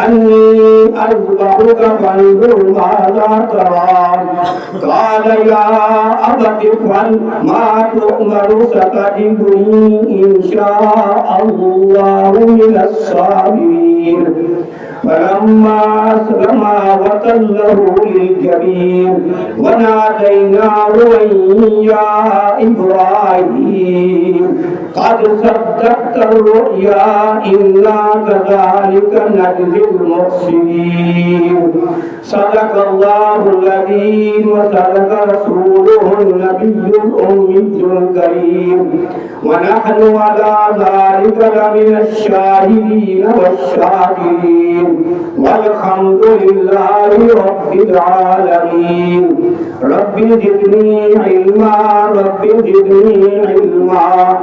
أني أذبحك فانظر ماذا ترى قال يا أبت افعل ما تؤمر ستجدني إن شاء الله من الصابرين فلما أسلما وتله للجبين وناديناه أن يا إبراهيم قد صدقت الرؤيا إنا كذلك نجزي المحسنين صدق الله العظيم وصدق رسوله النبي الأمي الكريم ونحن على ذلك لمن الشاهدين والشاكرين والحمد لله رب العالمين رب زدني علما رب زدني علما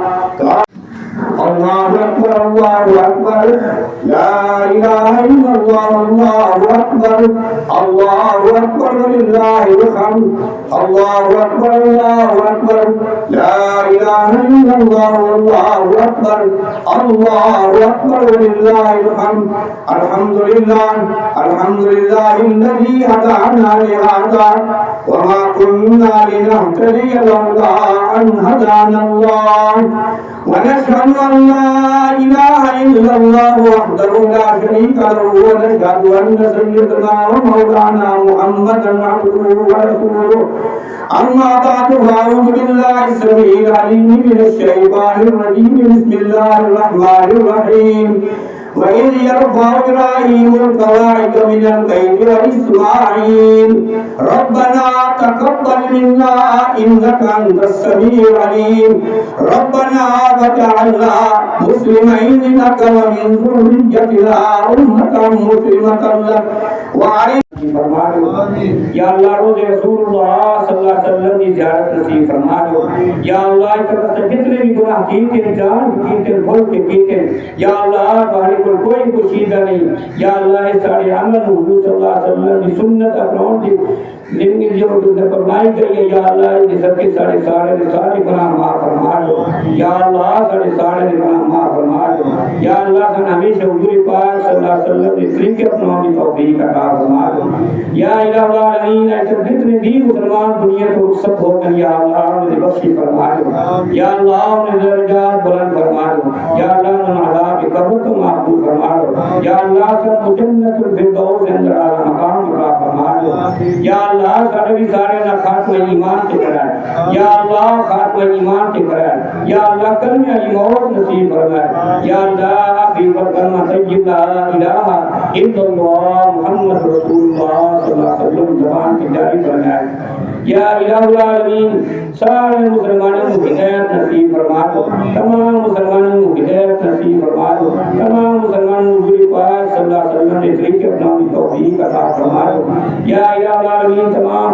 الله أكبر الله أكبر لا إله إلا الله الله أكبر الله أكبر ولله الحمد الله أكبر الله أكبر لا إله إلا الله الله أكبر الله أكبر ولله الحمد الحمد لله الذي هدانا لهذا وما كنا لنهتدي لولا أن هدانا الله ونشهد أن لا إله إلا الله وحده لا شريك له ونشهد أن سيدنا ومولانا محمدا عبده ورسوله أما بعد فأعوذ بالله السميع العليم من الشيطان الرجيم بسم الله الرحمن الرحيم وإذ يرفع إبراهيم القواعد من البيت وإسماعيل ربنا تقبل منا إنك أنت السميع العليم ربنا وجعلنا مسلمين لك ومن ذريتنا أمة مسلمة لك وأرنا या अल्लाह रोज़े रसूलुल्लाह सल्लल्लाहु अलैहि वसल्लम की ज़ियारत नसीब फरमा दो या अल्लाह इस जितने भी गुनाह किए जान किए भूल के किए या अल्लाह बाहर कोई पोशीदा नहीं या अल्लाह सारे अमल हुजूर सल्लल्लाहु अलैहि वसल्लम की सुन्नत अपनाउन की जिंदगी जो फरमाई गई है या अल्लाह ये सबके सारे गुनाह माफ फरमा दो या अल्लाह सारे गुनाह माफ फरमा दो या अल्लाह सन हमेशा हुजूर पाक सल्लल्लाहु अलैहि वसल्लम के तरीके अपनाने की तौफीक अता फरमा दो या इलाही आमीन ऐसे जितने भी मुसलमान दुनिया को सब हो गए या अल्लाह उन्हें बख्शी फरमा दो या अल्लाह उन्हें दर्जात बुलंद फरमा दो या अल्लाह उन्हें अज़ाब के कब्र को महफूज फरमा दो या अल्लाह सब जन्नतुल फिरदौस के अंदर आला मकाम अता फरमा दो या अल्लाह सारे ना खात्मा ईमान के कराए या अल्लाह खात्मा ईमान के कराए या अल्लाह कलमे मौत नसीब फरमाए या अल्लाह आखिरी कलमा तय्यब ला इलाहा इल्लल्लाह मुहम्मद रसूलुल्लाह सल्लल्लाहु अलैहि वसल्लम ज़बान की जारी फरमाए या इलाहुल आलमीन सारे मुसलमानों को हिदायत नसीब फरमा दो तमाम मुसलमानों को हिदायत नसीब फरमा दो तमाम मुसलमानों को पाक सल्लल्लाहु अलैहि वसल्लम ने तरीके अपनाने की तौफीक अता फरमा दो या इलाहुल आलमीन तमाम